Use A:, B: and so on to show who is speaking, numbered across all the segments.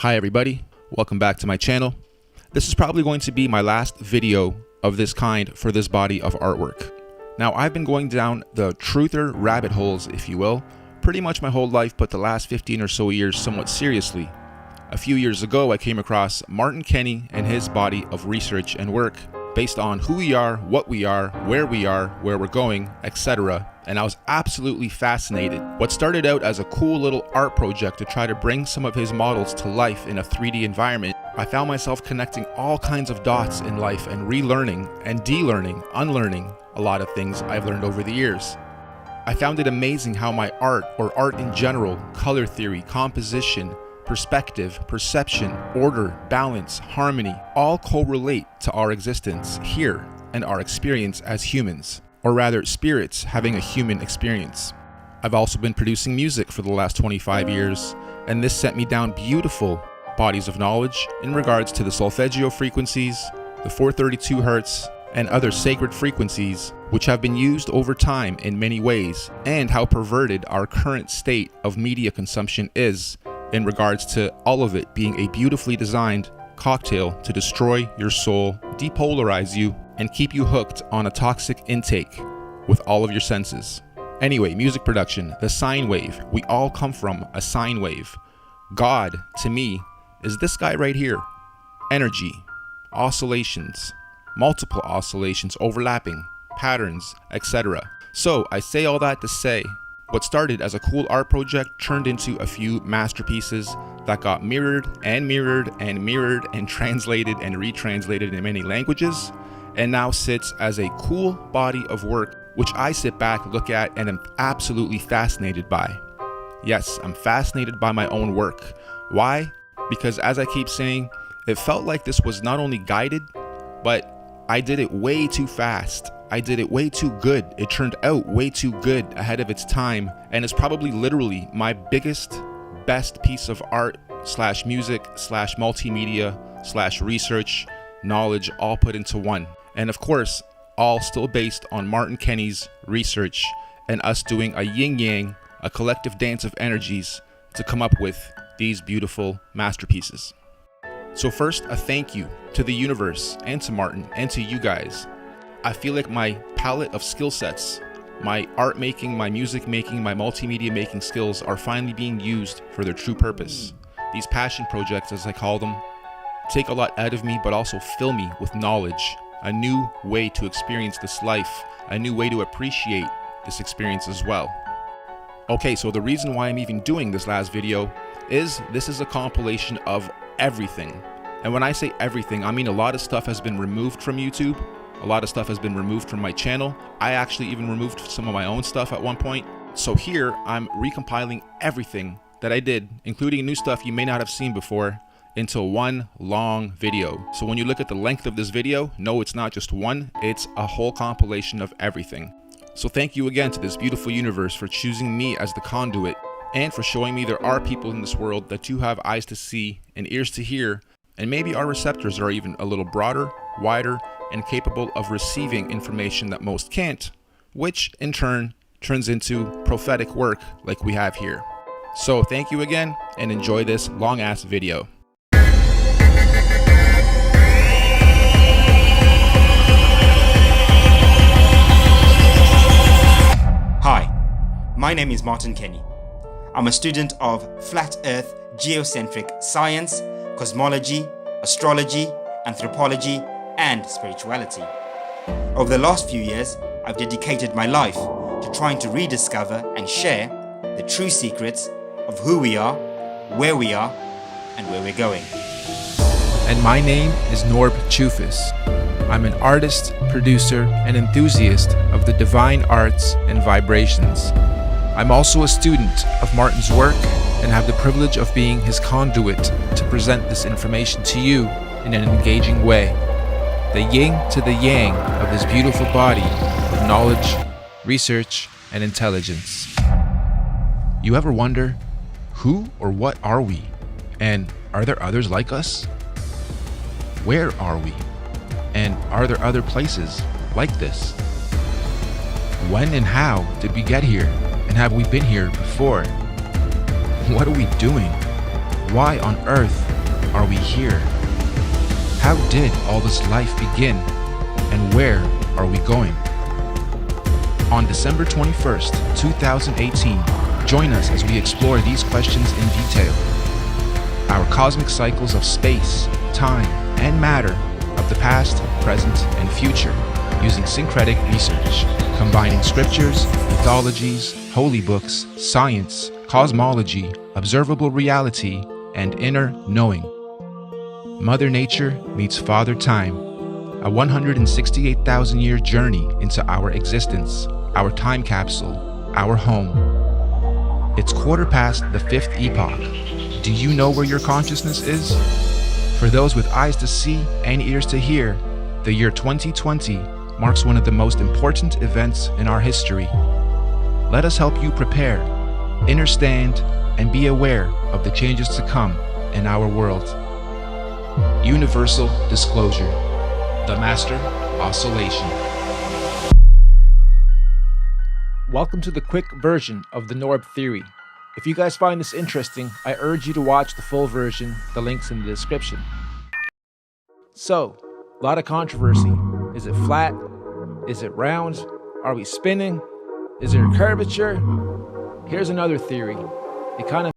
A: Hi everybody, welcome back to my channel. This is probably going to be my last video of this kind for this body of artwork. Now I've been going down the truther rabbit holes, if you will, pretty much my whole life, but the last 15 or so years somewhat seriously. A few years ago I came across Martin Kenny and his body of research and work based on who we are, what we are, where we're going, etc. And I was absolutely fascinated. What started out as a cool little art project to try to bring some of his models to life in a 3D environment, I found myself connecting all kinds of dots in life and relearning and de-learning, unlearning a lot of things I've learned over the years. I found it amazing how my art, or art in general, color theory, composition, perspective, perception, order, balance, harmony, all correlate to our existence here and our experience as humans, or rather spirits having a human experience. I've also been producing music for the last 25 years, and this sent me down beautiful bodies of knowledge in regards to the solfeggio frequencies, the 432 Hz, and other sacred frequencies which have been used over time in many ways, and how perverted our current state of media consumption is in regards to all of it being a beautifully designed cocktail to destroy your soul, depolarize you, and keep you hooked on a toxic intake with all of your senses. Anyway, music production, the sine wave. We all come from a sine wave. God, to me, is this guy right here. Energy, oscillations, multiple oscillations, overlapping, patterns, etc. So I say all that to say, what started as a cool art project turned into a few masterpieces that got mirrored and mirrored and mirrored and translated and retranslated in many languages, and now sits as a cool body of work which I sit back, look at, and am absolutely fascinated by. Yes, I'm fascinated by my own work. Why? Because as I keep saying, it felt like this was not only guided, but I did it way too fast. I did it way too good. It turned out way too good ahead of its time, and is probably literally my biggest, best piece of art slash music slash multimedia slash research knowledge all put into one. And of course, all still based on Martin Kenny's research and us doing a yin-yang, a collective dance of energies to come up with these beautiful masterpieces. So first, a thank you to the universe and to Martin and to you guys. I feel like my palette of skill sets, my art making, my music making, my multimedia making skills are finally being used for their true purpose. These passion projects, as I call them, take a lot out of me, but also fill me with knowledge, a new way to experience this life, a new way to appreciate this experience as well. Okay, so the reason why I'm even doing this last video is this is a compilation of everything. And when I say everything, I mean a lot of stuff has been removed from YouTube. A lot of stuff has been removed from my channel. I actually even removed some of my own stuff at one point. So here I'm recompiling everything that I did, including new stuff you may not have seen before, into one long video. So when you look at the length of this video, no, it's not just one, it's a whole compilation of everything. So thank you again to this beautiful universe for choosing me as the conduit, and for showing me there are people in this world that do have eyes to see and ears to hear, and maybe our receptors are even a little broader, wider, and capable of receiving information that most can't, which in turn turns into prophetic work like we have here. So thank you again, and enjoy this long ass video.
B: Hi, my name is Martin Kenny. I'm a student of flat earth geocentric science, cosmology, astrology, anthropology, and spirituality. Over the last few years, I've dedicated my life to trying to rediscover and share the true secrets of who we are, and where we're going.
C: And my name is Norb Chufis. I'm an artist, producer, and enthusiast of the divine arts and vibrations. I'm also a student of Martin's work and have the privilege of being his conduit to present this information to you in an engaging way. The yin to the yang of this beautiful body of knowledge, research, and intelligence. You ever wonder, who or what are we? And are there others like us? Where are we? And are there other places like this? When and how did we get here? And have we been here before? What are we doing? Why on earth are we here? How did all this life begin? And where are we going? On December 21st, 2018, join us as we explore these questions in detail. Our cosmic cycles of space, time, and matter of the past, present, and future using syncretic research, combining scriptures, mythologies, holy books, science, cosmology, observable reality, and inner knowing. Mother Nature meets Father Time, a 168,000-year journey into our existence, our time capsule, our home. It's quarter past the fifth epoch. Do you know where your consciousness is? For those with eyes to see and ears to hear, the year 2020 marks one of the most important events in our history. Let us help you prepare, understand, and be aware of the changes to come in our world. Universal disclosure. The Master Oscillation. Welcome to the quick version of the Norb Theory. If you guys find this interesting, I urge you to watch the full version. The link's in the description. So, a lot of controversy. Is it flat? Is it round? Are we spinning? Is there a curvature? Here's another theory. It kind of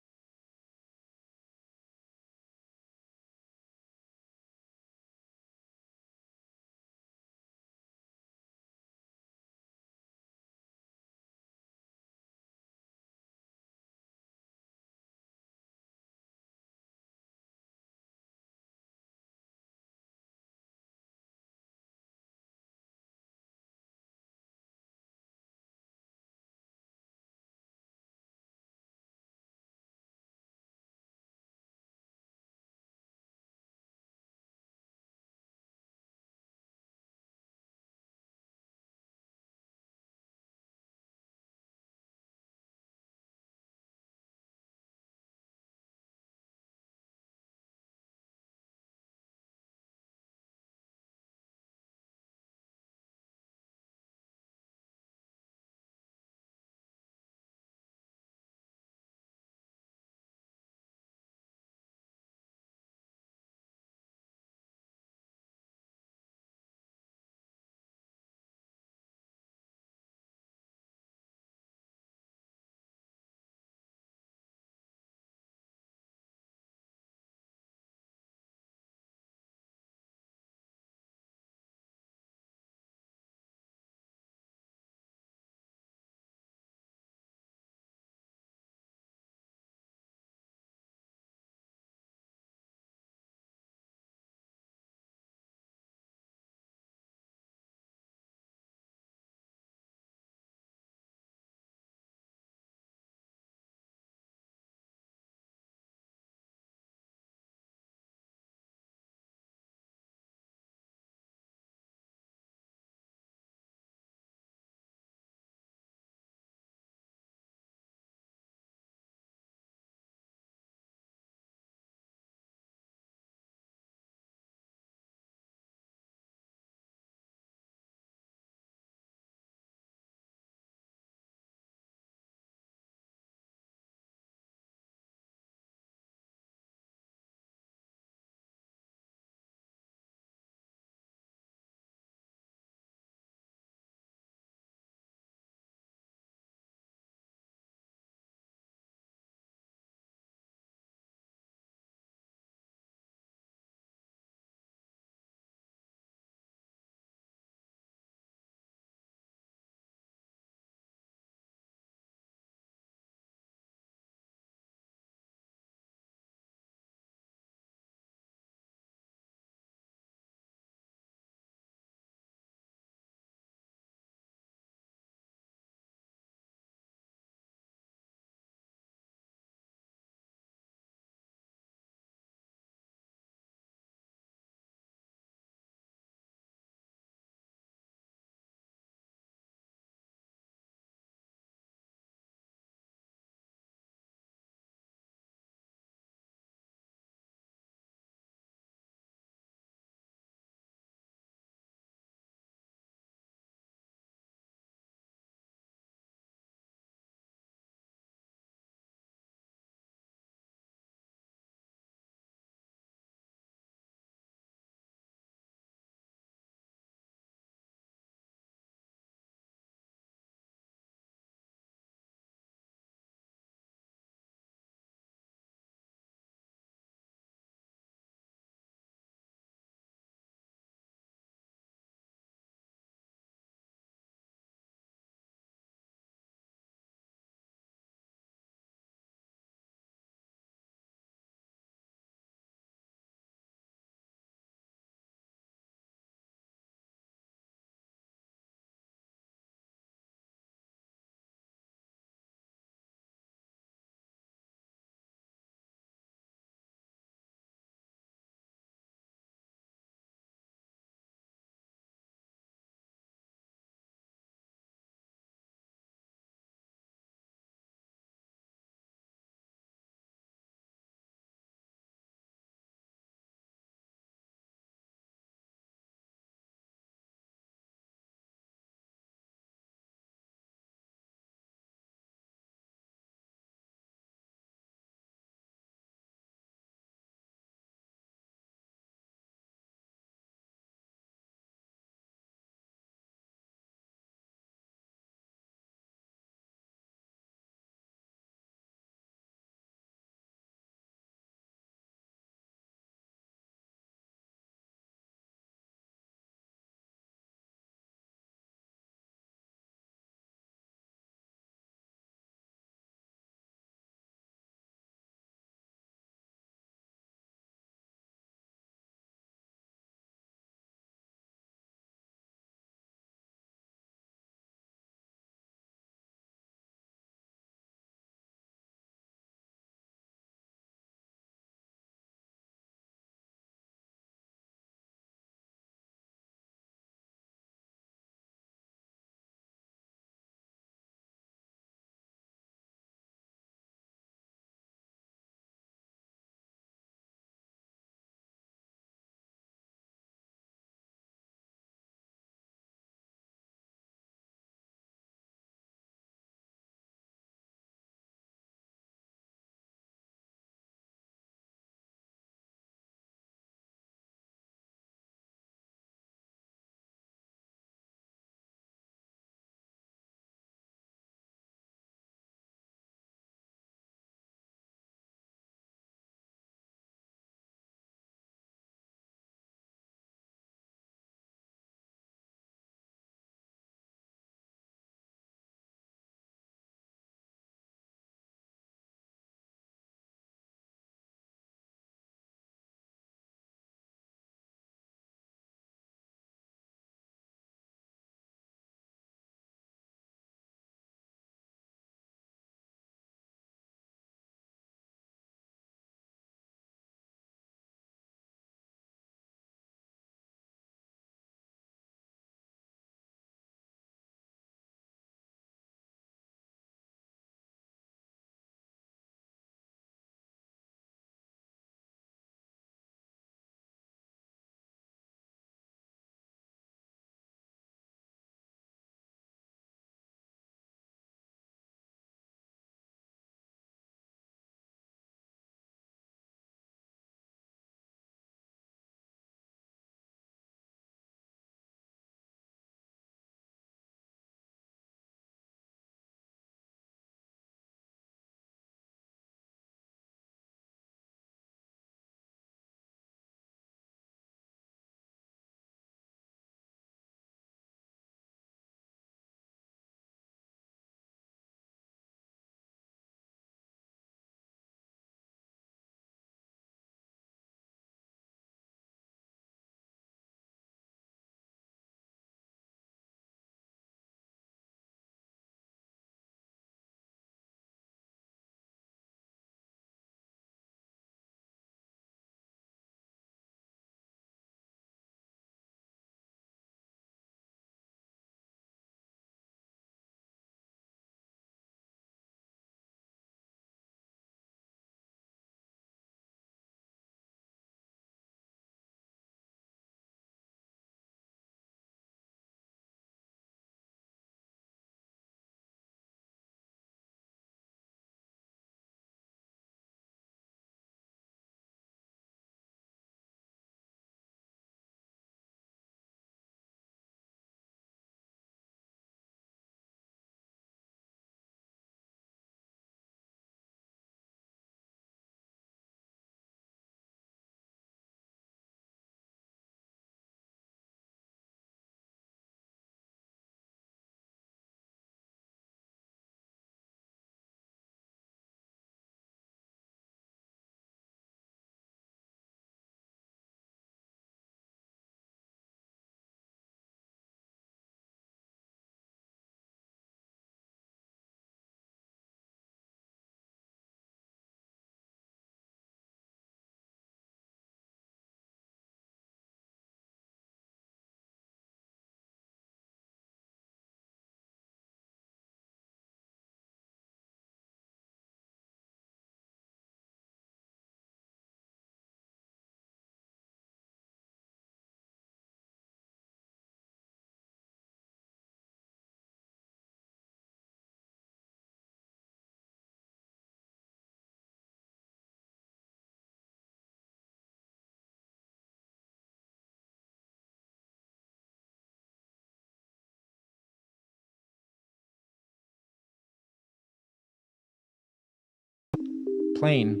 C: plane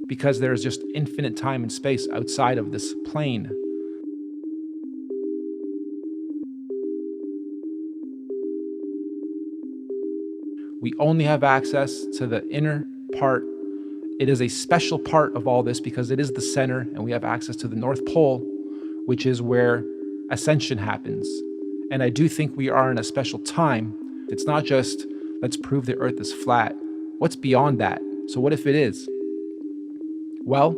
C: because there's just infinite time and space outside of this plane. We only have access to the inner part. It is a special part of all this because it is the center, and we have access to the North Pole, which is where ascension happens. And I do think we are in a special time. It's not just, let's prove the earth is flat. What's beyond that? So what if it is? Well,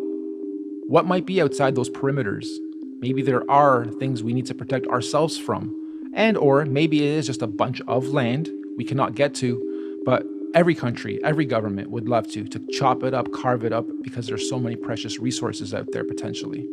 C: what might be outside those perimeters? Maybe there are things we need to protect ourselves from. And or maybe it is just a bunch of land we cannot get to, but every country, every government would love to chop it up, carve it up, because there's so many precious resources out there potentially.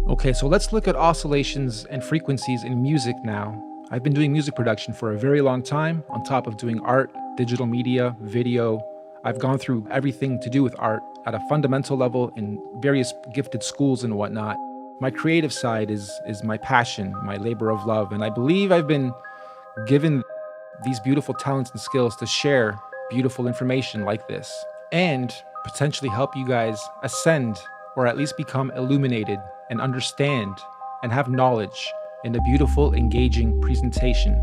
C: Okay, so let's look at oscillations and frequencies in music now. I've been doing music production for a very long time, on top of doing art, digital media, video. I've gone through everything to do with art at a fundamental level in various gifted schools and whatnot. My creative side is my passion, my labor of love, and I believe I've been given these beautiful talents and skills to share beautiful information like this and potentially help you guys ascend or at least become illuminated and understand and have knowledge in a beautiful, engaging presentation.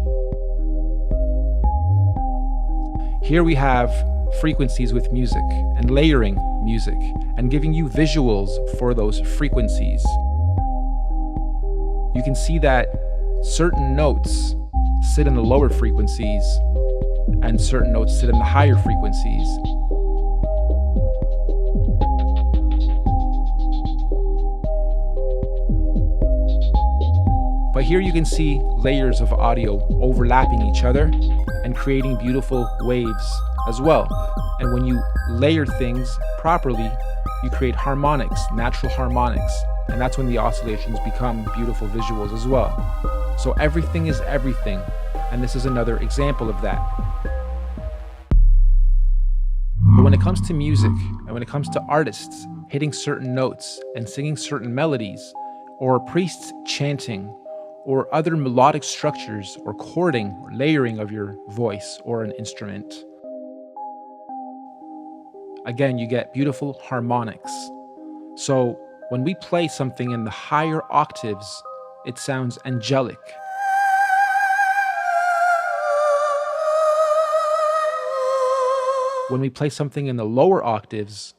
C: Here we have frequencies with music and layering music and giving you visuals for those frequencies. You can see that certain notes sit in the lower frequencies and certain notes sit in the higher frequencies. But here you can see layers of audio overlapping each other and creating beautiful waves as well. And when you layer things properly, you create harmonics, natural harmonics. And that's when the oscillations become beautiful visuals as well. So everything is everything. And this is another example of that. But when it comes to music, and when it comes to artists hitting certain notes and singing certain melodies, or priests chanting, or other melodic structures, or chording, or layering of your voice or an instrument, again, you get beautiful harmonics. So when we play something in the higher octaves, it sounds angelic. When we play something in the lower octaves,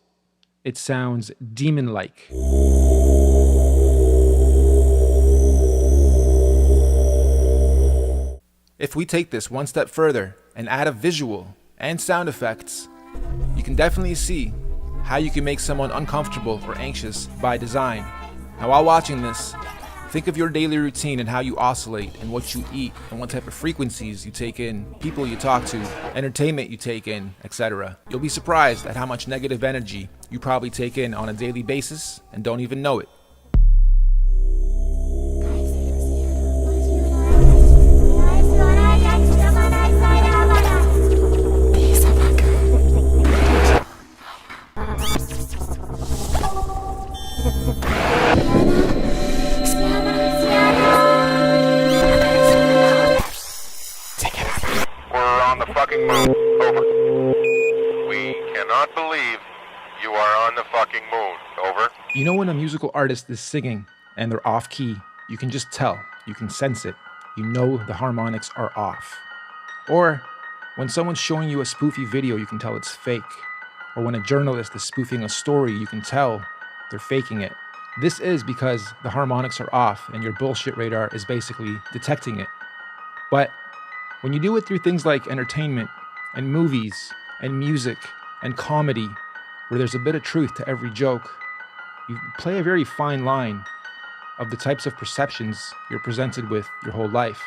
C: it sounds demon-like. If we take this one step further and add a visual and sound effects, you can definitely see how you can make someone uncomfortable or anxious by design. Now, while watching this, think of your daily routine and how you oscillate and what you eat and what type of frequencies you take in, people you talk to, entertainment you take in, etc. You'll be surprised at how much negative energy you probably take in on a daily basis and don't even know it.
D: Moon. Over. We cannot believe you are on the fucking moon. Over.
C: You know when a musical artist is singing and they're off key, you can just tell, you can sense it. You know the harmonics are off. Or when someone's showing you a spoofy video, you can tell it's fake. Or when a journalist is spoofing a story, you can tell they're faking it. This is because the harmonics are off and your bullshit radar is basically detecting it. But when you do it through things like entertainment and movies and music and comedy, where there's a bit of truth to every joke, you play a very fine line of the types of perceptions you're presented with your whole life.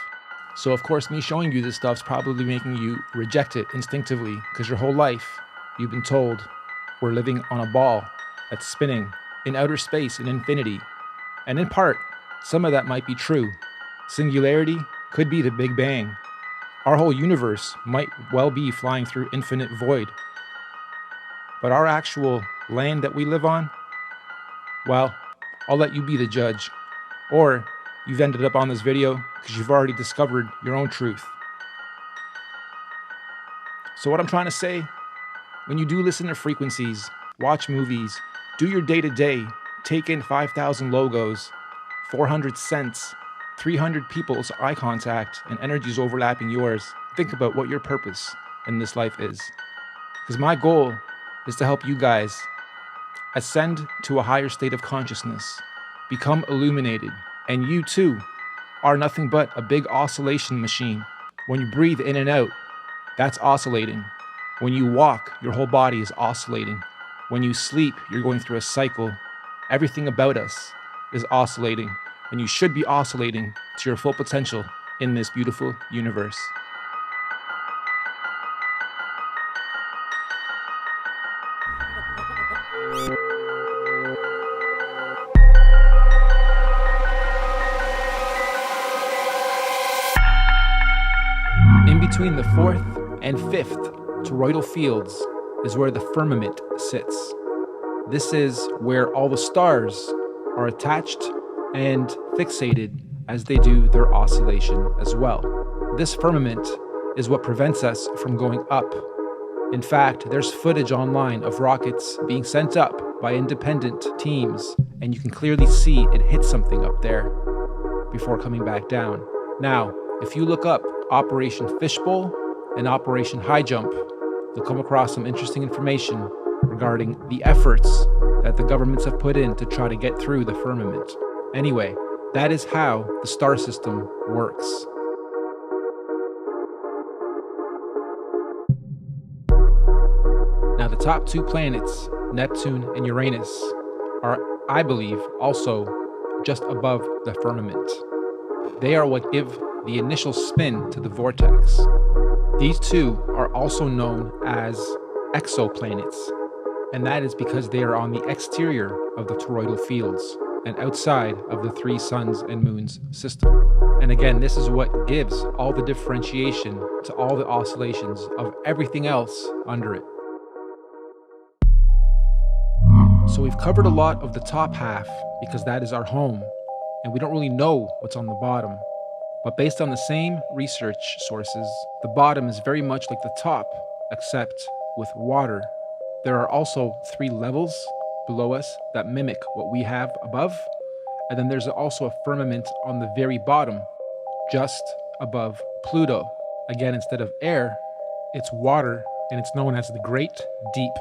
C: So of course, me showing you this stuff's probably making you reject it instinctively, because your whole life you've been told we're living on a ball that's spinning in outer space in infinity. And in part, some of that might be true. Singularity could be the Big Bang. Our whole universe might well be flying through infinite void. But our actual land that we live on, well, I'll let you be the judge. Or you've ended up on this video because you've already discovered your own truth. So what I'm trying to say, when you do listen to frequencies, watch movies, do your day-to-day, take in 5,000 logos, 400 cents, 300 people's eye contact, and energies overlapping yours, think about what your purpose in this life is. Because my goal is to help you guys ascend to a higher state of consciousness, become illuminated, and you too are nothing but a big oscillation machine. When you breathe in and out, that's oscillating. When you walk, your whole body is oscillating. When you sleep, you're going through a cycle. Everything about us is oscillating, and you should be oscillating to your full potential in this beautiful universe. In between the fourth and fifth toroidal fields is where the firmament sits. This is where all the stars are attached and fixated as they do their oscillation as well. This firmament is what prevents us from going up. In fact, there's footage online of rockets being sent up by independent teams, and you can clearly see it hit something up there before coming back down. Now, if you look up Operation Fishbowl and Operation High Jump, you'll come across some interesting information regarding the efforts that the governments have put in to try to get through the firmament. Anyway, that is how the star system works. Now, the top two planets, Neptune and Uranus, are, I believe, also just above the firmament. They are what give the initial spin to the vortex. These two are also known as exoplanets, and that is because they are on the exterior of the toroidal fields and outside of the three suns and moons system. And again, this is what gives all the differentiation to all the oscillations of everything else under it. So we've covered a lot of the top half because that is our home, and we don't really know what's on the bottom. But based on the same research sources, the bottom is very much like the top, except with water. There are also 3 levels below us that mimic what we have above, and then there's also a firmament on the very bottom, just above Pluto. Again, instead of air, it's water, and it's known as the Great Deep.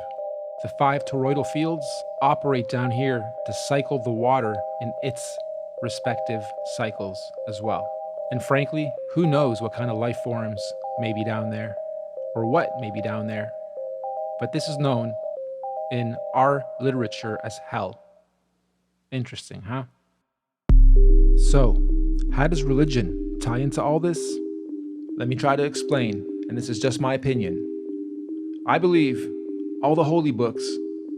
C: The 5 toroidal fields operate down here to cycle the water in its respective cycles as well. And frankly, who knows what kind of life forms may be down there, or what may be down there. But this is known in our literature as hell. Interesting, huh? So, how does religion tie into all this? Let me try to explain, and this is just my opinion. I believe all the holy books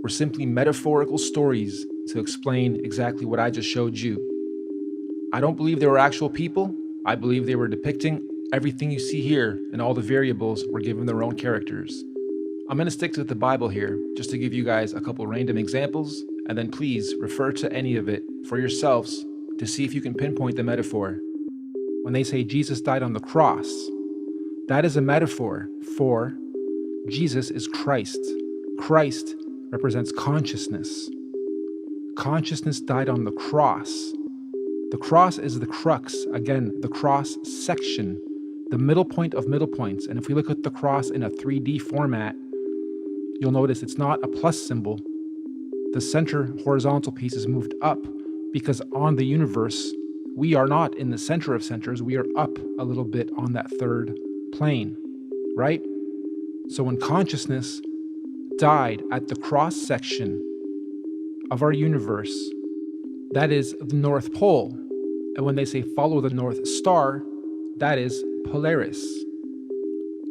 C: were simply metaphorical stories to explain exactly what I just showed you. I don't believe they were actual people. I believe they were depicting everything you see here, and all the variables were given their own characters. I'm going to stick to the Bible here, just to give you guys a couple random examples, and then please refer to any of it for yourselves to see if you can pinpoint the metaphor. When they say Jesus died on the cross, that is a metaphor for Jesus is Christ. Christ represents consciousness. Consciousness died on the cross. The cross is the crux, again, the cross section, the middle point of middle points. And if we look at the cross in a 3D format, you'll notice it's not a plus symbol. The center horizontal piece is moved up because on the universe, we are not in the center of centers, we are up a little bit on that third plane, right? So when consciousness died at the cross section of our universe, that is the North Pole. And when they say follow the North Star, that is Polaris.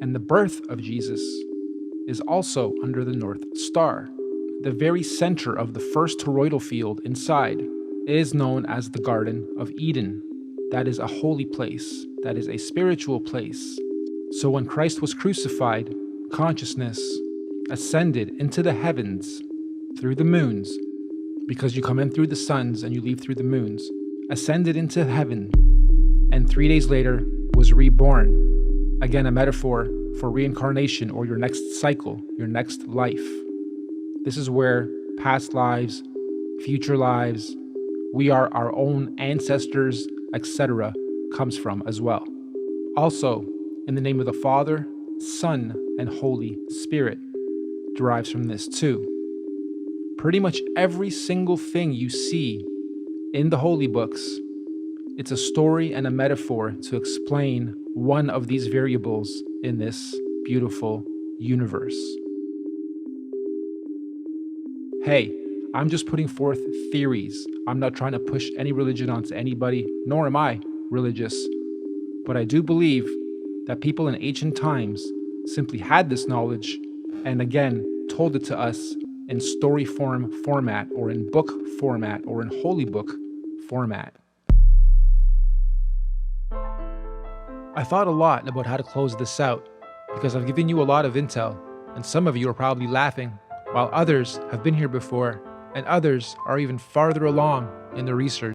C: And the birth of Jesus is also under the North Star. The very center of the first toroidal field inside is known as the Garden of Eden. That is a holy place. That is a spiritual place. So when Christ was crucified, consciousness ascended into the heavens through the moons, because you come in through the suns and you leave through the moons, ascended into heaven, and 3 days later was reborn. Again, a metaphor for reincarnation or your next cycle, your next life. This is where past lives, future lives, we are our own ancestors, etc., comes from as well. Also, in the name of the Father, Son, and Holy Spirit derives from this too. Pretty much every single thing you see in the holy books, it's a story and a metaphor to explain one of these variables in this beautiful universe. Hey, I'm just putting forth theories. I'm not trying to push any religion onto anybody, nor am I religious. But I do believe that people in ancient times simply had this knowledge and again told it to us in story format or in book format or in holy book format. I thought a lot about how to close this out because I've given you a lot of intel, and some of you are probably laughing, while others have been here before, and others are even farther along in the research.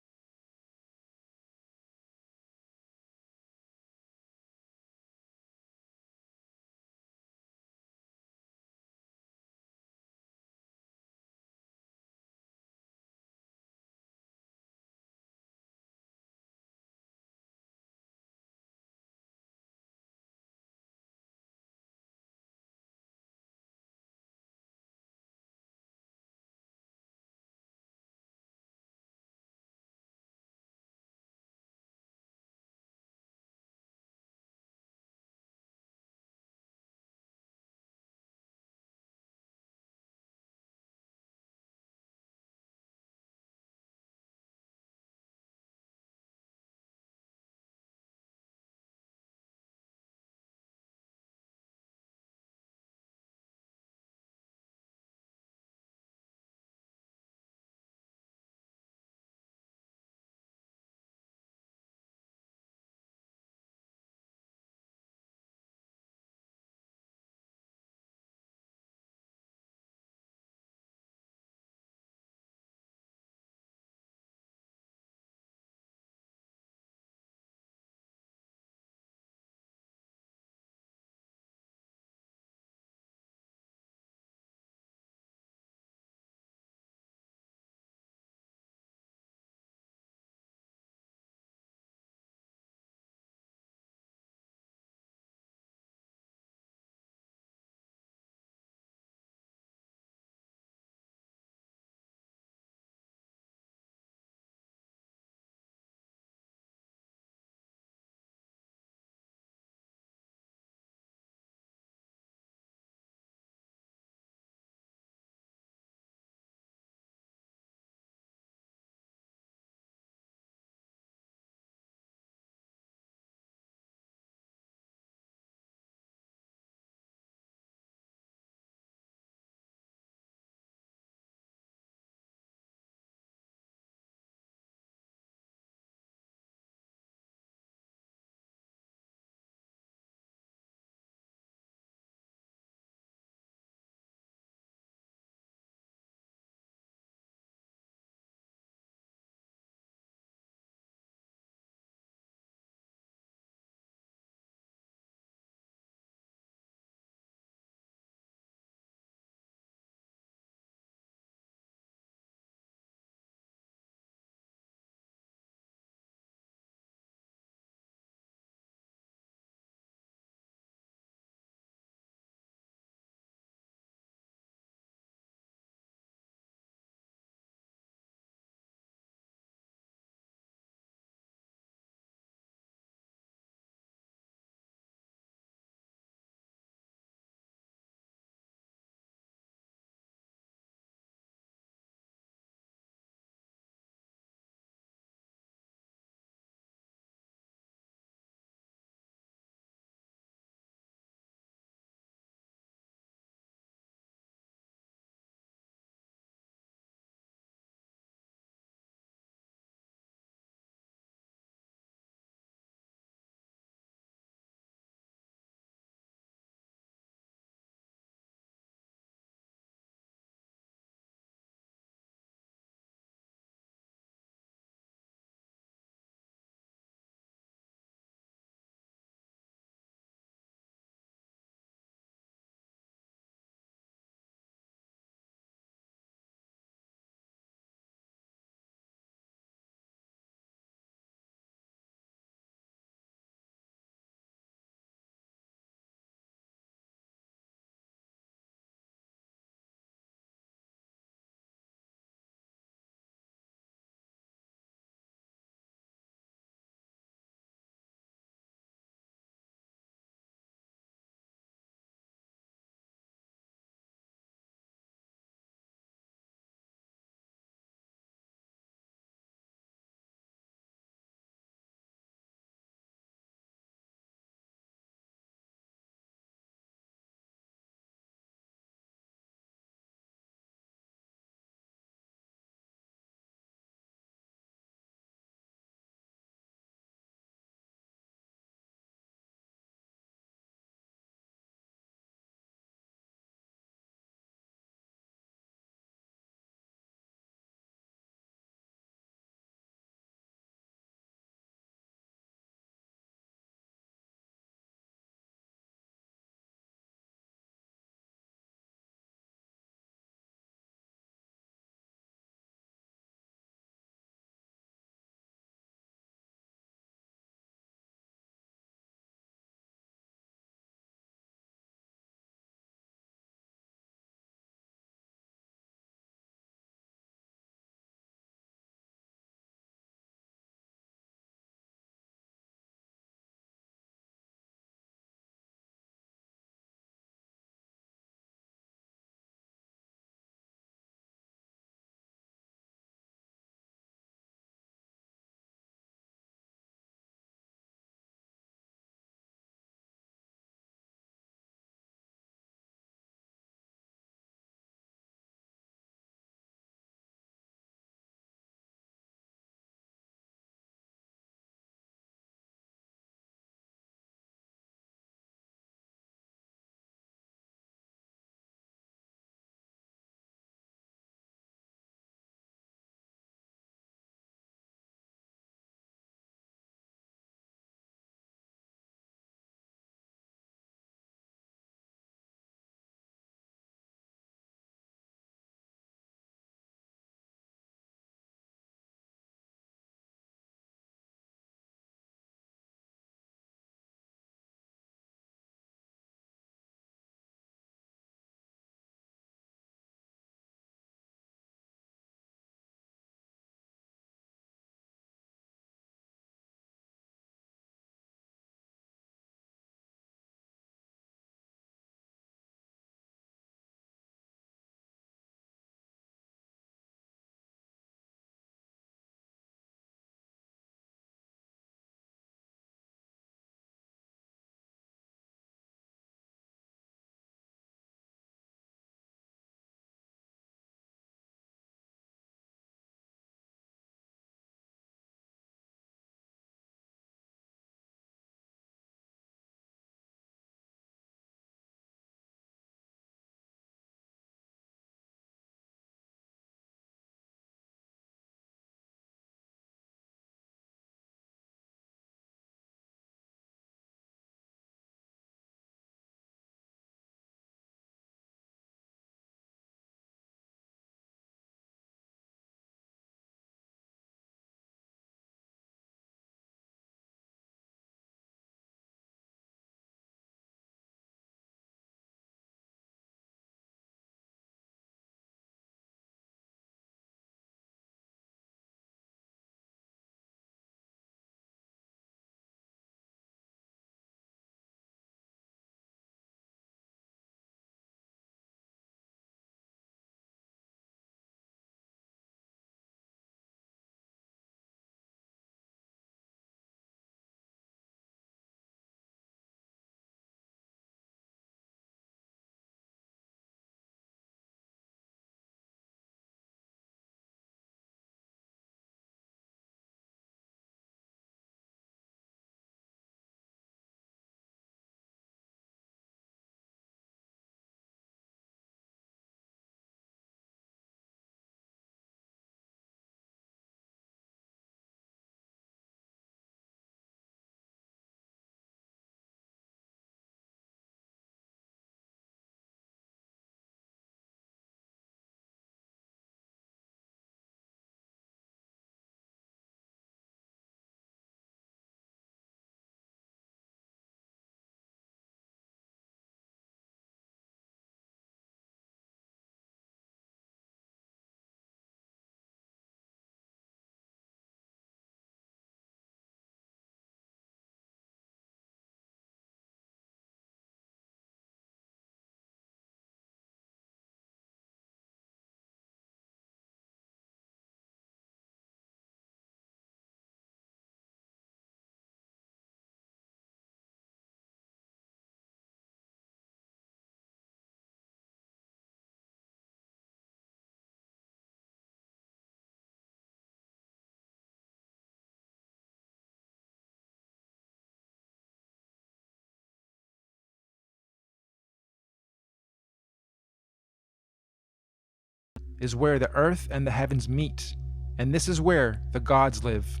C: is where the earth and the heavens meet, and this is where the gods live.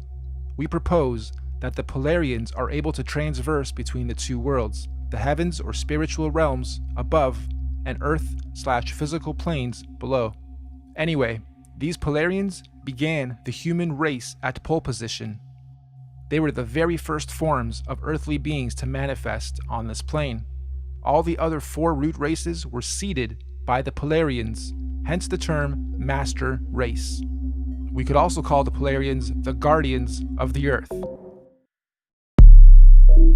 C: We propose that the Polarians are able to transverse between the two worlds, the heavens or spiritual realms above and earth/physical planes below. Anyway, these Polarians began the human race at pole position. They were the very first forms of earthly beings to manifest on this plane. All the other 4 root races were seeded by the Polarians, hence the term Master Race. We could also call the Polarians the Guardians of the Earth.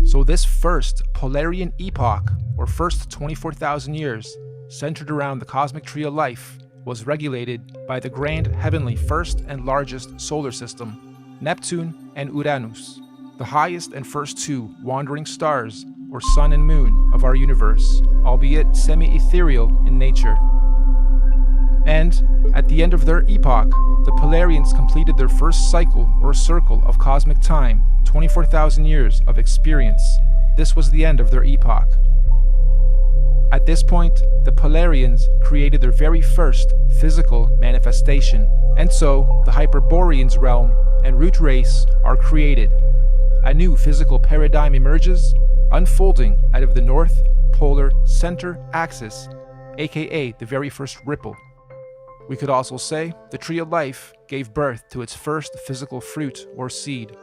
C: So this first Polarian epoch, or first 24,000 years, centered around the cosmic tree of life, was regulated by the grand heavenly first and largest solar system, Neptune and Uranus, the highest and first 2 wandering stars, or sun and moon, of our universe, albeit semi-ethereal in nature. And at the end of their epoch, the Polarians completed their first cycle or circle of cosmic time, 24,000 years of experience. This was the end of their epoch. At this point, the Polarians created their very first physical manifestation, and so the Hyperboreans realm and root race are created. A new physical paradigm emerges, unfolding out of the North Polar Center axis, aka the very first ripple. We could also say the tree of life gave birth to its first physical fruit or seed.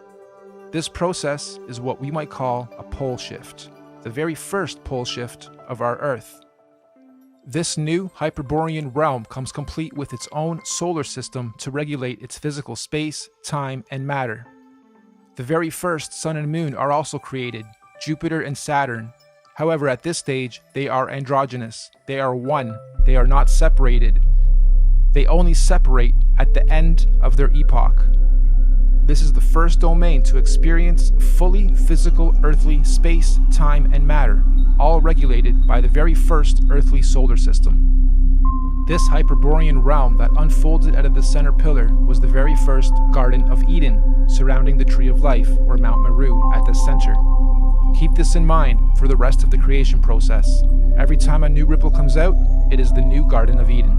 C: This process is what we might call a pole shift, the very first pole shift of our Earth. This new Hyperborean realm comes complete with its own solar system to regulate its physical space, time, and matter. The very first sun and moon are also created, Jupiter and Saturn. However, at this stage, they are androgynous. They are one. They are not separated. They only separate at the end of their epoch. This is the first domain to experience fully physical earthly space, time, and matter, all regulated by the very first earthly solar system. This Hyperborean realm that unfolded out of the center pillar was the very first Garden of Eden, surrounding the Tree of Life, or Mount Meru, at the center. Keep this in mind for the rest of the creation process. Every time a new ripple comes out, it is the new Garden of Eden.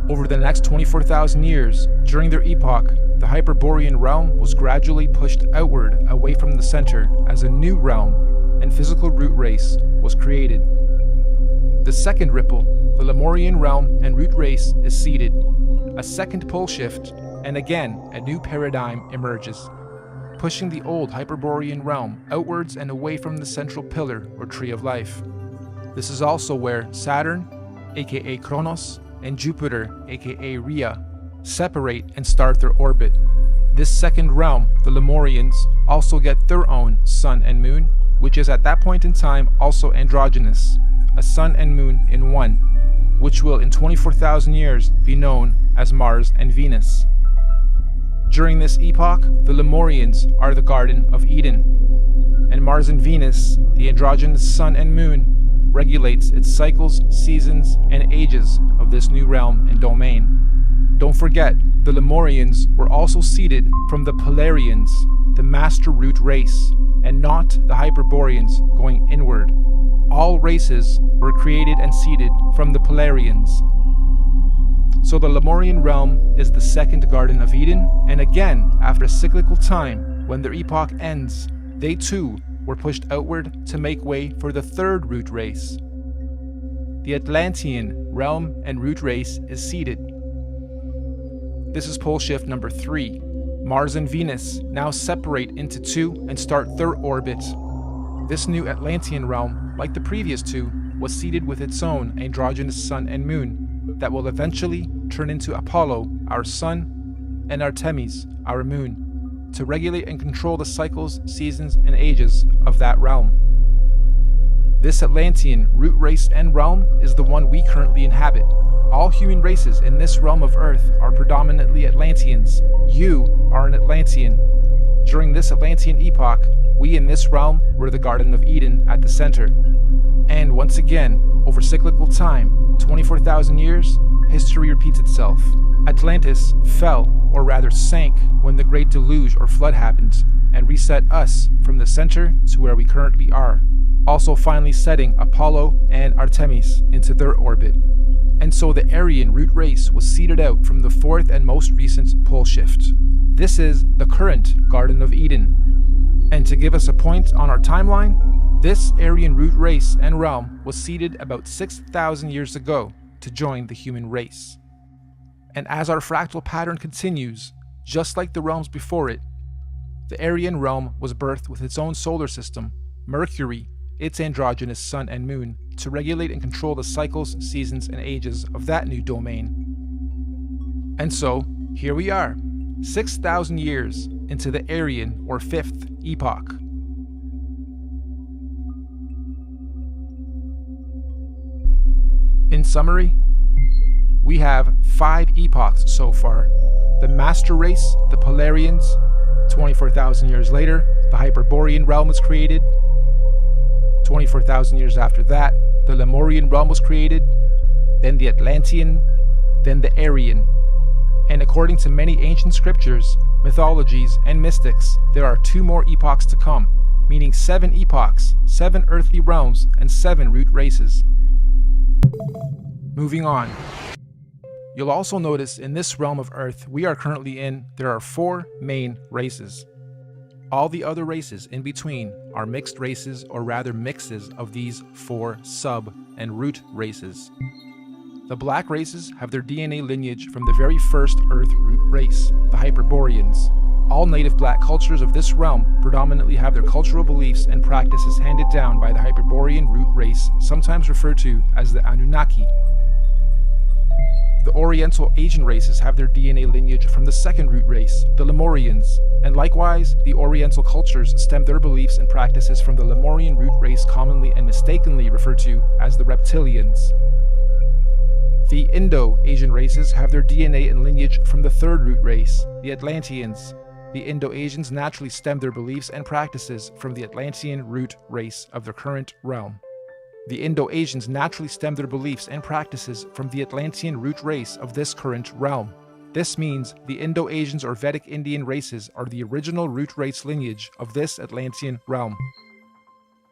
C: Over the next 24,000 years, during their epoch, the Hyperborean realm was gradually pushed outward away from the center as a new realm and physical root race was created. The second ripple, the Lemurian realm and root race, is seeded. A second pole shift, and again a new paradigm emerges, pushing the old Hyperborean realm outwards and away from the central pillar or tree of life. This is also where Saturn, aka Kronos, and Jupiter, aka Rhea, separate and start their orbit. This second realm, the Lemurians, also get their own sun and moon, which is at that point in time also androgynous, a sun and moon in one, which will in 24,000 years be known as Mars and Venus. During this epoch, the Lemurians are the Garden of Eden, and Mars and Venus, the androgynous sun and moon, regulates its cycles, seasons, and ages of this new realm and domain. Don't forget, the Lemurians were also seeded from the Polarians, the master root race, and not the Hyperboreans going inward. All races were created and seeded from the Polarians. So the Lemurian realm is the second Garden of Eden, and again, after a cyclical time, when their epoch ends, they too were pushed outward to make way for the third root race. The Atlantean realm and root race is seeded. This is pole shift number 3. Mars and Venus now separate into 2 and start their orbit. This new Atlantean realm, like the previous 2, was seeded with its own androgynous sun and moon that will eventually turn into Apollo, our sun, and Artemis, our moon, to regulate and control the cycles, seasons, and ages of that realm. This Atlantean root race and realm is the one we currently inhabit. All human races in this realm of Earth are predominantly Atlanteans. You are an Atlantean. During this Atlantean epoch, we in this realm were the Garden of Eden at the center. And once again, over cyclical time, 24,000 years, history repeats itself. Atlantis fell, or rather sank, when the Great Deluge or Flood happened, and reset us from the center to where we currently are, also finally setting Apollo and Artemis into their orbit. and so the Aryan root race was seeded out from the fourth and most recent pole shift. This is the current Garden of Eden. And to give us a point on our timeline, this Aryan root race and realm was seeded about 6,000 years ago to join the human race. And as our fractal pattern continues, just like the realms before it, the Aryan realm was birthed with its own solar system, Mercury, its androgynous sun and moon, to regulate and control the cycles, seasons, and ages of that new domain. And so, here we are, 6,000 years into the Aryan or fifth epoch. In summary, we have 5 epochs so far. The Master Race, the Polarians. 24,000 years later, the Hyperborean realm was created. 24,000 years after that, the Lemurian realm was created. Then the Atlantean, then the Aryan. And according to many ancient scriptures, mythologies, and mystics, there are 2 more epochs to come, meaning 7 epochs, 7 earthly realms, and 7 root races. Moving on. You'll also notice in this realm of Earth we are currently in, there are 4 main races. All the other races in between are mixed races, or rather mixes of these 4 sub and root races. The black races have their DNA lineage from the very first Earth root race, the Hyperboreans. All native black cultures of this realm predominantly have their cultural beliefs and practices handed down by the Hyperborean root race, sometimes referred to as the Anunnaki. The Oriental Asian races have their DNA lineage from the second root race, the Lemurians, and likewise, the Oriental cultures stem their beliefs and practices from the Lemurian root race, commonly and mistakenly referred to as the Reptilians. The Indo-Asian races have their DNA and lineage from the third root race, the Atlanteans. The Indo-Asians naturally stem their beliefs and practices from the Atlantean root race of their current realm. The Indo-Asians naturally stem their beliefs and practices from the Atlantean root race of this current realm. This means the Indo-Asians or Vedic Indian races are the original root race lineage of this Atlantean realm.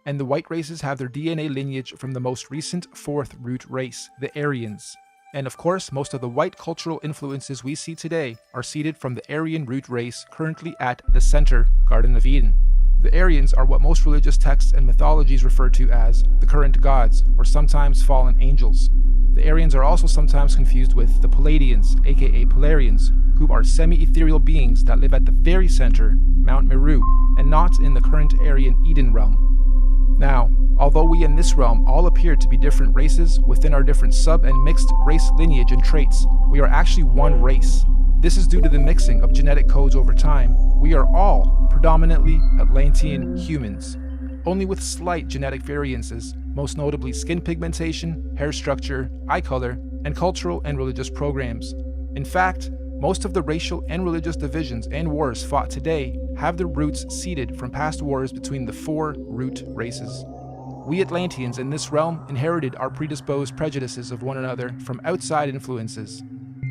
C: And the white races have their DNA lineage from the most recent fourth root race, the Aryans. And of course, most of the white cultural influences we see today are seeded from the Aryan root race currently at the center Garden of Eden. The Aryans are what most religious texts and mythologies refer to as the current gods, or sometimes fallen angels. The Aryans are also sometimes confused with the Palladians, aka Polarians, who are semi-ethereal beings that live at the very center, Mount Meru, and not in the current Aryan Eden realm. Now, although we in this realm all appear to be different races within our different sub and mixed race lineage and traits, we are actually one race. This is due to the mixing of genetic codes over time. We are all predominantly Atlantean humans, only with slight genetic variances, most notably skin pigmentation, hair structure, eye color, and cultural and religious programs. In fact, most of the racial and religious divisions and wars fought today have their roots seeded from past wars between the 4 root races. We Atlanteans in this realm inherited our predisposed prejudices of one another from outside influences.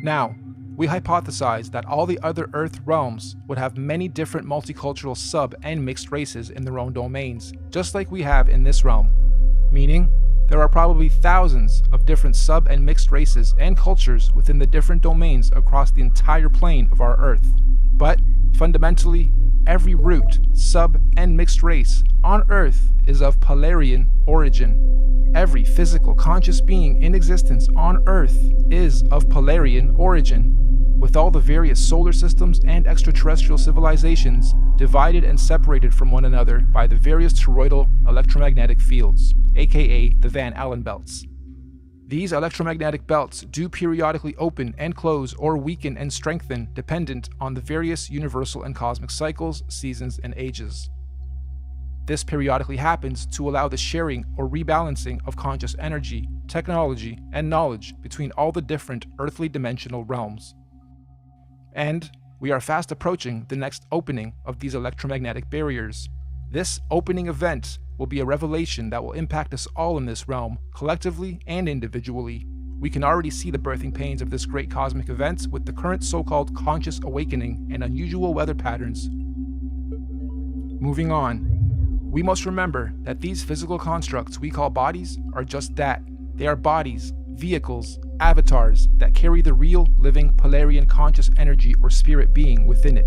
C: Now, we hypothesize that all the other Earth realms would have many different multicultural sub and mixed races in their own domains, just like we have in this realm. Meaning, there are probably thousands of different sub and mixed races and cultures within the different domains across the entire plane of our Earth. But, fundamentally, every root, sub, and mixed race on Earth is of Polarian origin. Every physical conscious being in existence on Earth is of Polarian origin, with all the various solar systems and extraterrestrial civilizations divided and separated from one another by the various toroidal electromagnetic fields, aka the Van Allen belts. These electromagnetic belts do periodically open and close or weaken and strengthen dependent on the various universal and cosmic cycles, seasons, and ages. This periodically happens to allow the sharing or rebalancing of conscious energy, technology, and knowledge between all the different earthly dimensional realms. And we are fast approaching the next opening of these electromagnetic barriers. This opening event will be a revelation that will impact us all in this realm, collectively and individually. We can already see the birthing pains of this great cosmic event with the current so-called conscious awakening and unusual weather patterns. Moving on, we must remember that these physical constructs we call bodies are just that. They are bodies, vehicles, avatars that carry the real, living Polarian conscious energy or spirit being within it.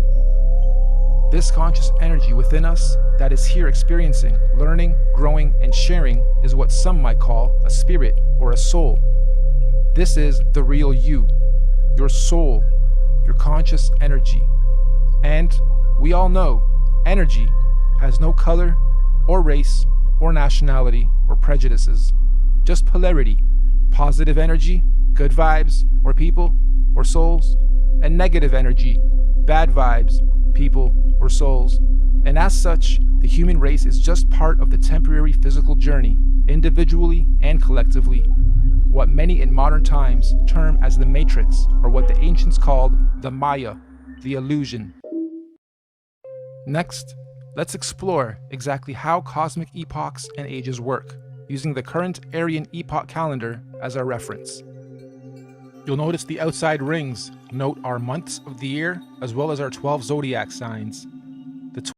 C: This conscious energy within us that is here experiencing, learning, growing, and sharing is what some might call a spirit or a soul. This is the real you, your soul, your conscious energy. And we all know energy has no color or race or nationality or prejudices, just polarity, positive energy, good vibes or people or souls, and negative energy, bad vibes, people or souls. And as such, the human race is just part of the temporary physical journey, individually and collectively, what many in modern times term as the matrix, or what the ancients called the Maya, the illusion. Next, let's explore exactly how cosmic epochs and ages work, using the current Aryan epoch calendar as our reference. You'll notice the outside rings note our months of the year as well as our 12 zodiac signs. The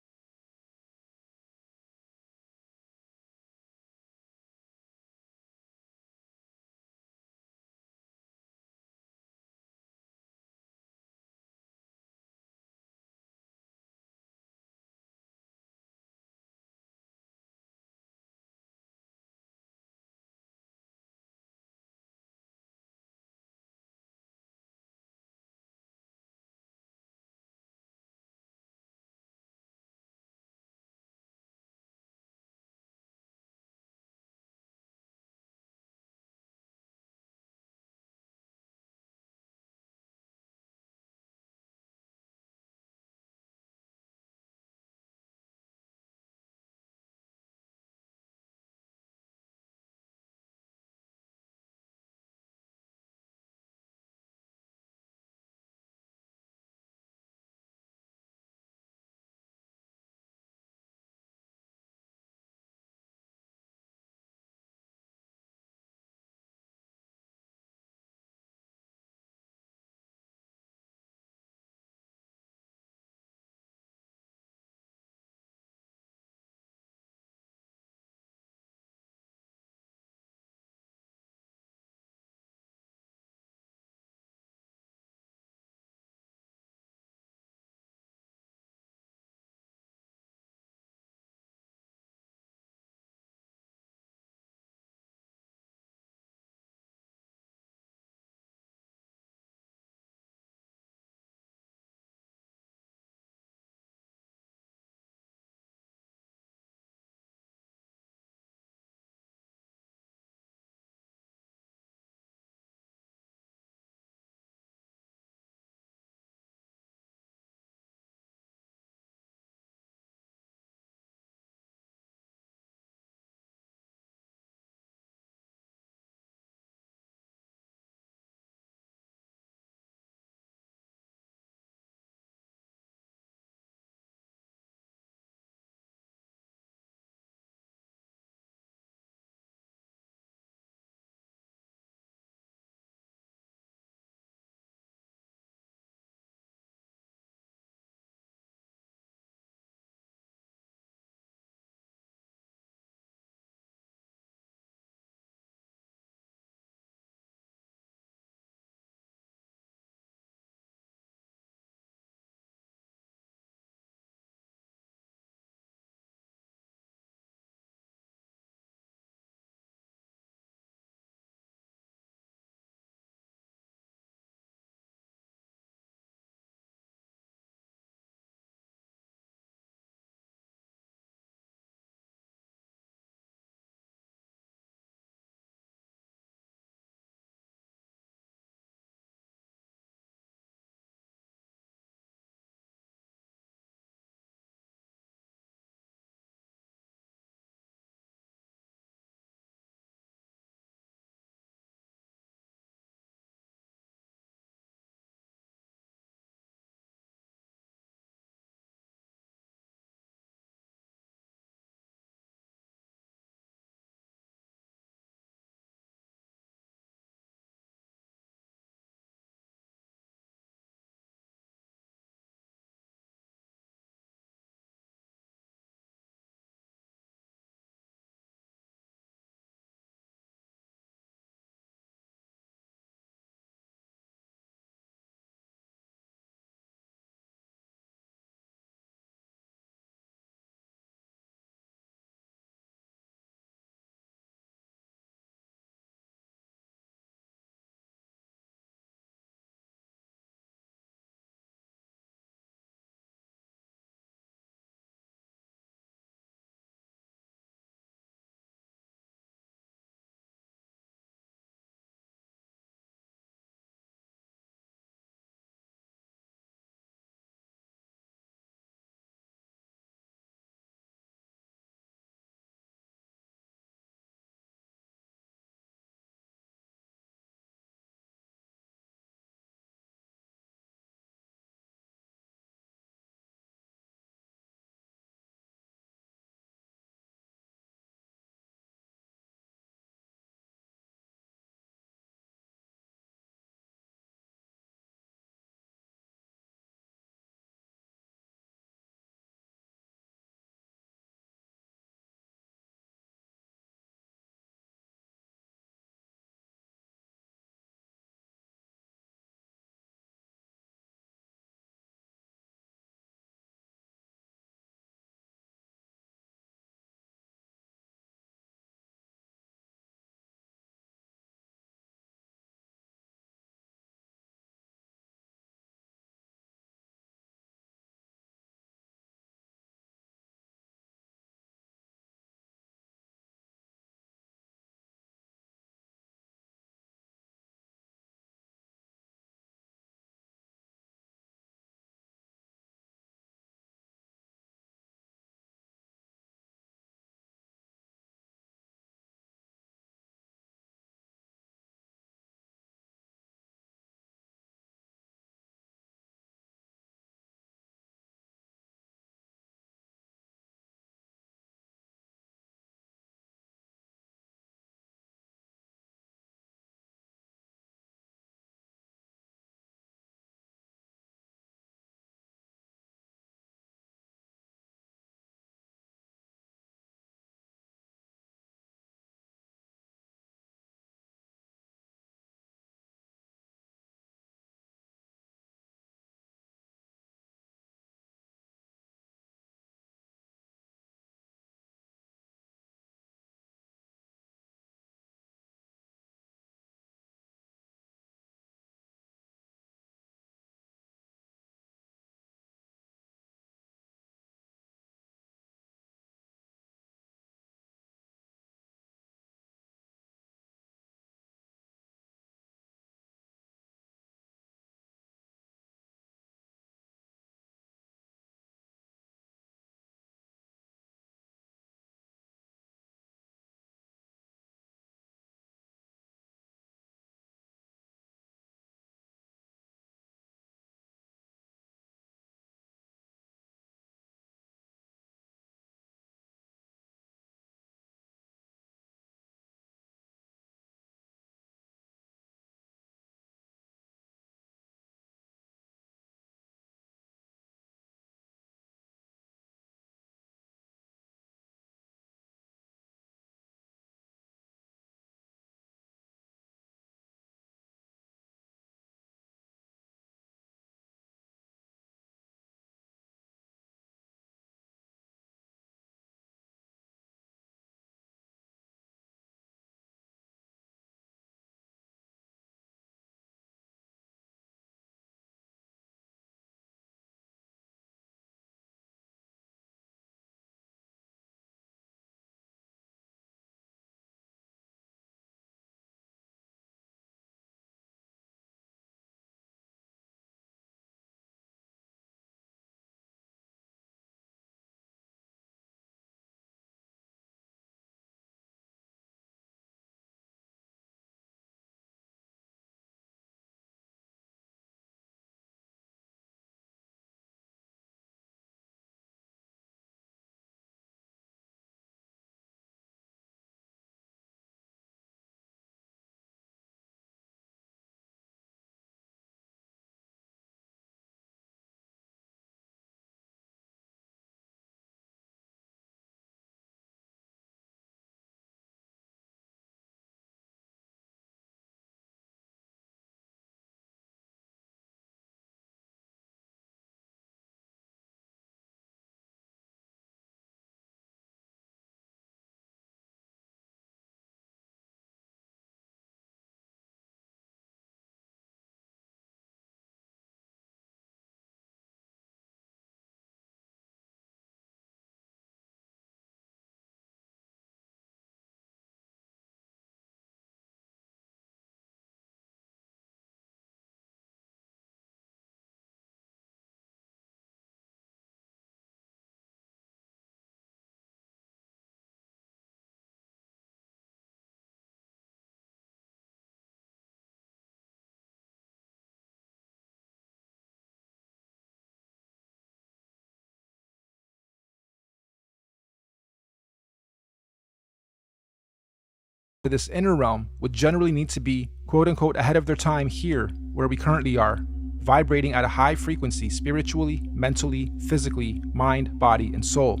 C: this inner realm would generally need to be quote-unquote ahead of their time here, where we currently are, vibrating at a high frequency spiritually, mentally, physically, mind, body, and soul.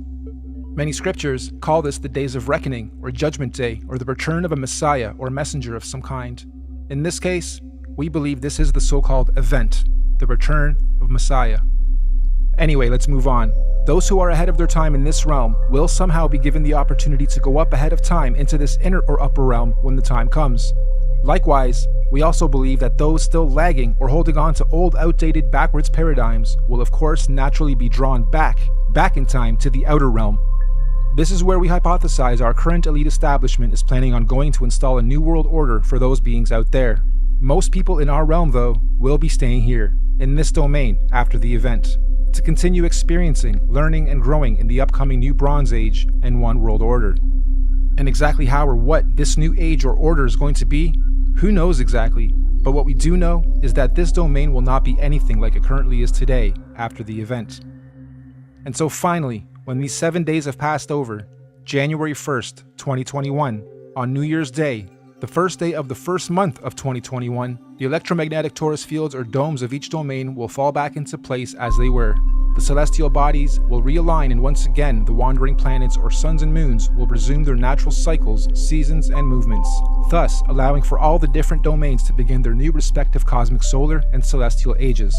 C: Many scriptures call this the days of reckoning, or judgment day, or the return of a messiah or messenger of some kind. In this case, we believe this is the so-called event, the return of Messiah. Anyway, let's move on. Those who are ahead of their time in this realm will somehow be given the opportunity to go up ahead of time into this inner or upper realm when the time comes. Likewise, we also believe that those still lagging or holding on to old, outdated, backwards paradigms will of course naturally be drawn back in time to the outer realm. This is where we hypothesize our current elite establishment is planning on going to install a new world order for those beings out there. Most people in our realm, though, will be staying here, in this domain, after the event, to continue experiencing, learning, and growing in the upcoming new Bronze Age and One World Order. And exactly how or what this new age or order is going to be, who knows exactly, but what we do know is that this domain will not be anything like it currently is today after the event. And so finally, when these 7 days have passed over, January 1st, 2021, on New Year's Day, the first day of the first month of 2021, the electromagnetic torus fields or domes of each domain will fall back into place as they were. The celestial bodies will realign, and once again the wandering planets or suns and moons will resume their natural cycles, seasons, and movements, thus allowing for all the different domains to begin their new respective cosmic solar and celestial ages.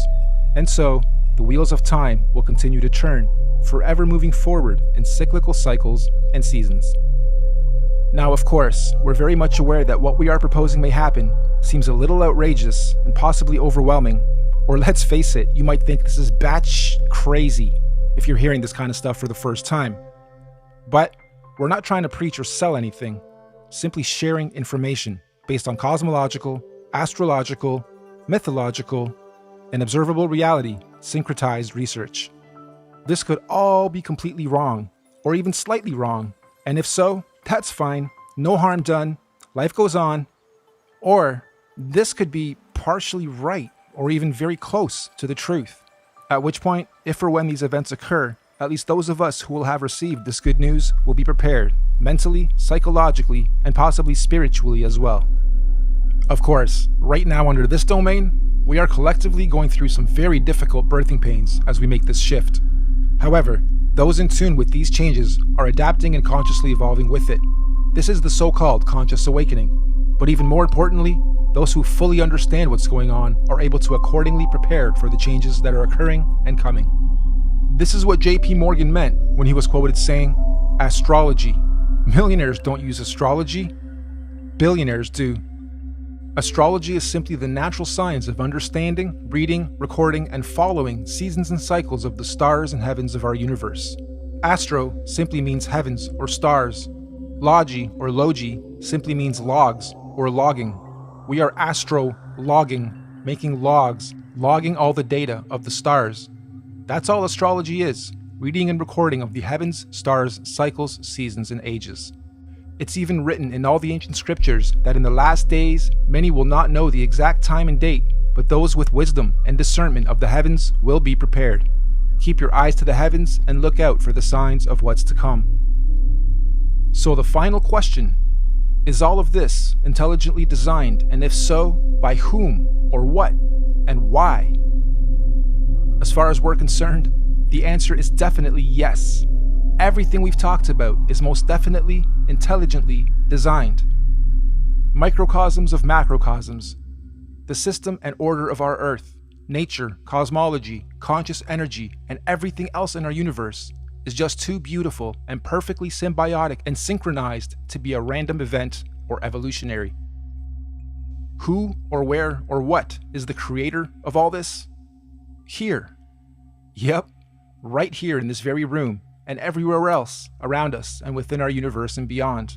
C: And so, the wheels of time will continue to turn, forever moving forward in cyclical cycles and seasons. Now, of course, we're very much aware that what we are proposing may happen seems a little outrageous and possibly overwhelming, or let's face it, you might think this is batsh crazy if you're hearing this kind of stuff for the first time. But we're not trying to preach or sell anything, simply sharing information based on cosmological, astrological, mythological, and observable reality syncretized research. This could all be completely wrong, or even slightly wrong, and if so, that's fine, no harm done, life goes on. Or this could be partially right, or even very close to the truth. At which point, if or when these events occur, at least those of us who will have received this good news will be prepared, mentally, psychologically, and possibly spiritually as well. Of course, right now under this domain, we are collectively going through some very difficult birthing pains as we make this shift. However, those in tune with these changes are adapting and consciously evolving with it. This is the so-called conscious awakening. But even more importantly, those who fully understand what's going on are able to accordingly prepare for the changes that are occurring and coming. This is what J.P. Morgan meant when he was quoted saying, "Astrology. Millionaires don't use astrology. Billionaires do." Astrology is simply the natural science of understanding, reading, recording, and following seasons and cycles of the stars and heavens of our universe. Astro simply means heavens or stars. Logi or logi simply means logs or logging. We are astro-logging, making logs, logging all the data of the stars. That's all astrology is, reading and recording of the heavens, stars, cycles, seasons, and ages. It's even written in all the ancient scriptures that in the last days, many will not know the exact time and date, but those with wisdom and discernment of the heavens will be prepared. Keep your eyes to the heavens and look out for the signs of what's to come. So the final question, is all of this intelligently designed, and if so, by whom, or what, and why? As far as we're concerned, the answer is definitely yes. Everything we've talked about is most definitely intelligently designed. Microcosms of macrocosms, the system and order of our Earth, nature, cosmology, conscious energy, and everything else in our universe is just too beautiful and perfectly symbiotic and synchronized to be a random event or evolutionary. Who or where or what is the creator of all this? Here. Yep, right here in this very room, and everywhere else around us and within our universe and beyond.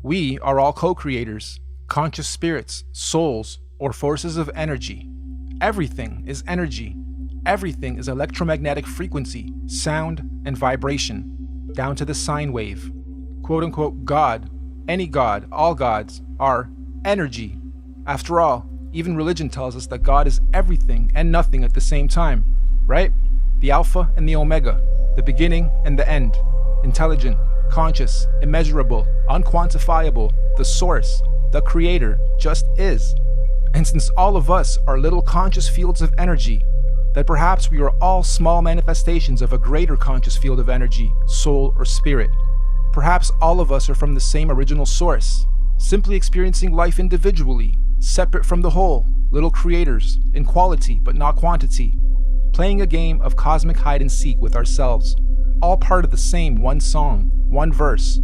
C: We are all co-creators, conscious spirits, souls, or forces of energy. Everything is energy. Everything is electromagnetic frequency, sound, and vibration, down to the sine wave. Quote-unquote God, any God, all gods, are energy. After all, even religion tells us that God is everything and nothing at the same time, right? The Alpha and the Omega, the beginning and the end, intelligent, conscious, immeasurable, unquantifiable, the source, the creator, just is. And since all of us are little conscious fields of energy, that perhaps we are all small manifestations of a greater conscious field of energy, soul, or spirit. Perhaps all of us are from the same original source, simply experiencing life individually, separate from the whole, little creators, in quality but not quantity, playing a game of cosmic hide and seek with ourselves, all part of the same one song, one verse,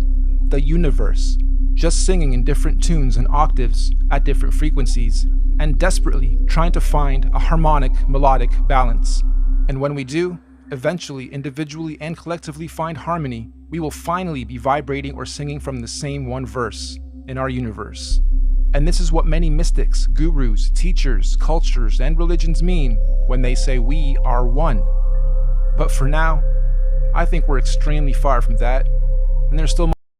C: the universe, just singing in different tunes and octaves at different frequencies, and desperately trying to find a harmonic, melodic balance. And when we do, eventually, individually and collectively find harmony, we will finally be vibrating or singing from the same one verse in our universe. And this is what many mystics, gurus, teachers, cultures, and religions mean when they say we are one. But for now, I think we're extremely far from that, and there's still